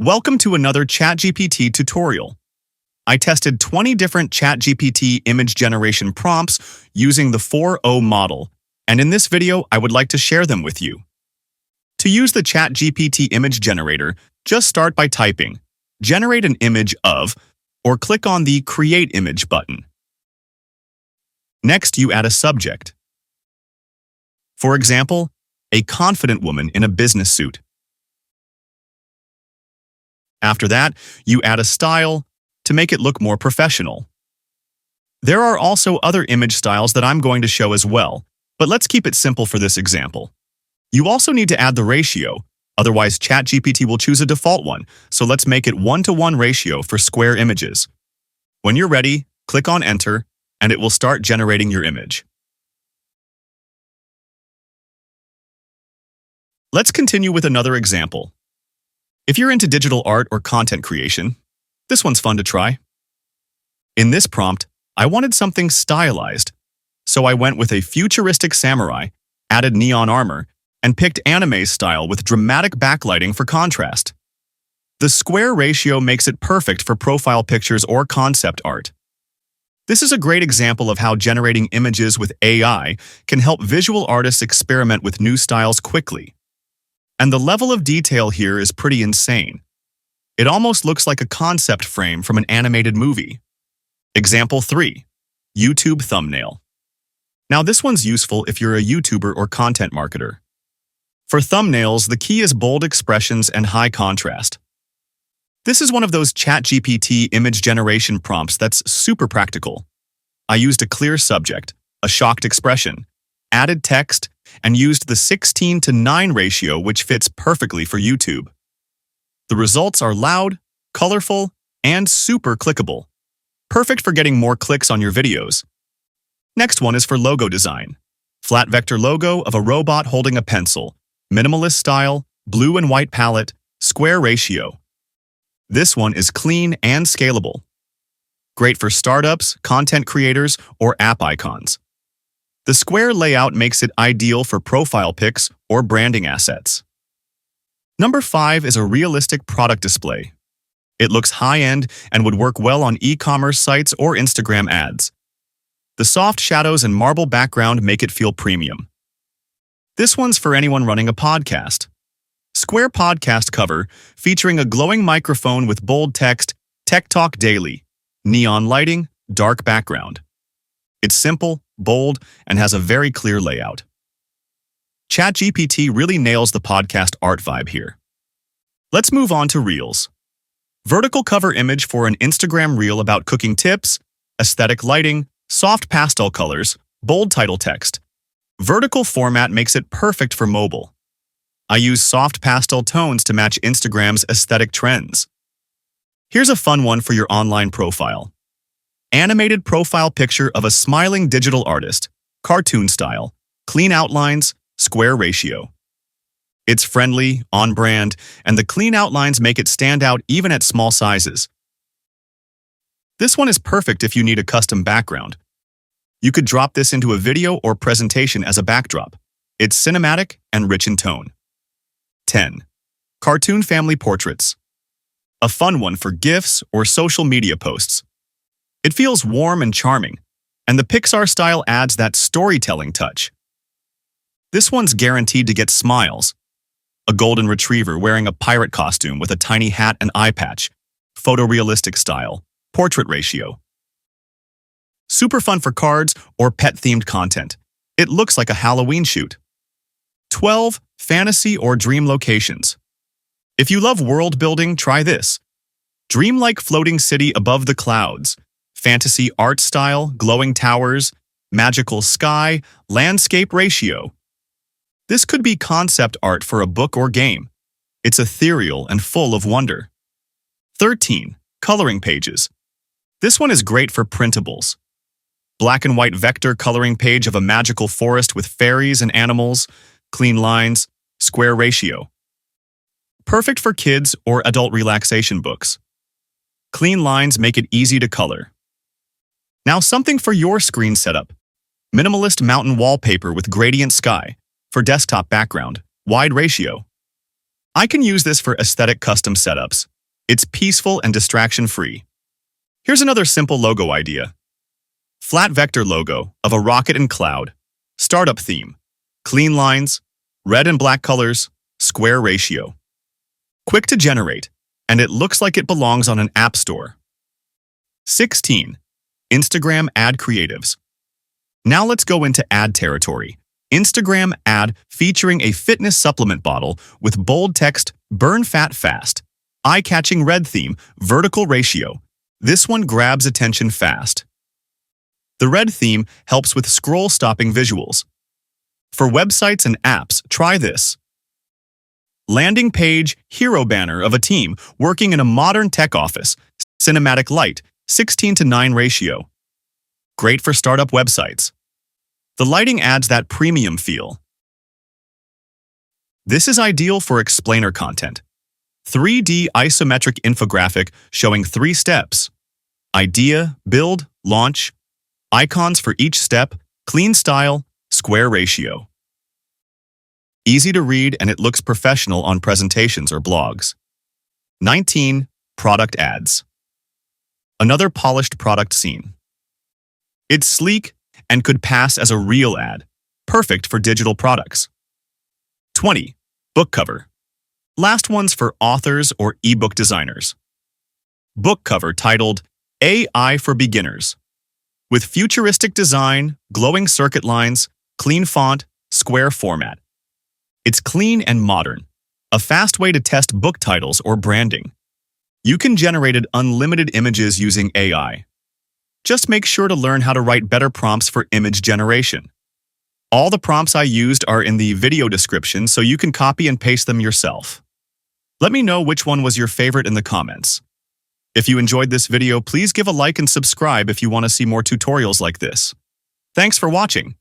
Welcome to another ChatGPT tutorial. I tested 20 different ChatGPT image generation prompts using the 4O model, and in this video, I would like to share them with you. To use the ChatGPT image generator, just start by typing, "Generate an image of," or click on the Create Image button. Next, you add a subject. For example, a confident woman in a business suit. After that, you add a style to make it look more professional. There are also other image styles that I'm going to show as well, but let's keep it simple for this example. You also need to add the ratio, otherwise ChatGPT will choose a default one, so let's make it 1:1 ratio for square images. When you're ready, click on Enter, and it will start generating your image. Let's continue with another example. If you're into digital art or content creation, this one's fun to try. In this prompt, I wanted something stylized, so I went with a futuristic samurai, added neon armor, and picked anime style with dramatic backlighting for contrast. The square ratio makes it perfect for profile pictures or concept art. This is a great example of how generating images with AI can help visual artists experiment with new styles quickly. And the level of detail here is pretty insane. It almost looks like a concept frame from an animated movie. Example 3. YouTube thumbnail. Now this one's useful if you're a YouTuber or content marketer. For thumbnails, the key is bold expressions and high contrast. This is one of those ChatGPT image generation prompts that's super practical. I used a clear subject, a shocked expression, added text, and used the 16:9 ratio, which fits perfectly for YouTube. The results are loud, colorful, and super clickable. Perfect for getting more clicks on your videos. Next one is for logo design. Flat vector logo of a robot holding a pencil, minimalist style, blue and white palette, square ratio. This one is clean and scalable. Great for startups, content creators, or app icons. The square layout makes it ideal for profile pics or branding assets. Number 5 is a realistic product display. It looks high-end and would work well on e-commerce sites or Instagram ads. The soft shadows and marble background make it feel premium. This one's for anyone running a podcast. Square podcast cover featuring a glowing microphone with bold text, Tech Talk Daily, neon lighting, dark background. It's simple, bold, and has a very clear layout. ChatGPT really nails the podcast art vibe here. Let's move on to Reels. Vertical cover image for an Instagram reel about cooking tips, aesthetic lighting, soft pastel colors, bold title text. Vertical format makes it perfect for mobile. I use soft pastel tones to match Instagram's aesthetic trends. Here's a fun one for your online profile. Animated profile picture of a smiling digital artist, cartoon style, clean outlines, square ratio. It's friendly, on-brand, and the clean outlines make it stand out even at small sizes. This one is perfect if you need a custom background. You could drop this into a video or presentation as a backdrop. It's cinematic and rich in tone. 10. Cartoon family portraits. A fun one for GIFs or social media posts. It feels warm and charming, and the Pixar style adds that storytelling touch. This one's guaranteed to get smiles. A golden retriever wearing a pirate costume with a tiny hat and eye patch. Photorealistic style. Portrait ratio. Super fun for cards or pet-themed content. It looks like a Halloween shoot. 12. Fantasy or dream locations. If you love world building, try this. Dreamlike floating city above the clouds. Fantasy art style, glowing towers, magical sky, landscape ratio. This could be concept art for a book or game. It's ethereal and full of wonder. 13. Coloring pages. This one is great for printables. Black and white vector coloring page of a magical forest with fairies and animals, clean lines, square ratio. Perfect for kids or adult relaxation books. Clean lines make it easy to color. Now something for your screen setup. Minimalist mountain wallpaper with gradient sky. For desktop background, wide ratio. I can use this for aesthetic custom setups, It's peaceful and distraction-free. Here's another simple logo idea. Flat vector logo of a rocket and cloud. Startup theme. Clean lines, red and black colors, square ratio. Quick to generate, and it looks like it belongs on an app store. 16. Instagram ad creatives. Now let's go into ad territory. Instagram ad featuring a fitness supplement bottle with bold text, burn fat fast. Eye-catching red theme, vertical ratio. This one grabs attention fast. The red theme helps with scroll-stopping visuals. For websites and apps, try this. Landing page, hero banner of a team working in a modern tech office. Cinematic light, 16:9 ratio. Great for startup websites. The lighting adds that premium feel. This is ideal for explainer content. 3D isometric infographic showing 3 steps. Idea, build, launch. Icons for each step, clean style, square ratio. Easy to read and it looks professional on presentations or blogs. 19. Product ads. Another polished product scene. It's sleek and could pass as a real ad, perfect for digital products. 20. Book cover. Last one's for authors or ebook designers. Book cover titled AI for Beginners. With futuristic design, glowing circuit lines, clean font, square format. It's clean and modern, a fast way to test book titles or branding. You can generate unlimited images using AI. Just make sure to learn how to write better prompts for image generation. All the prompts I used are in the video description, so you can copy and paste them yourself. Let me know which one was your favorite in the comments. If you enjoyed this video, please give a like and subscribe if you want to see more tutorials like this. Thanks for watching.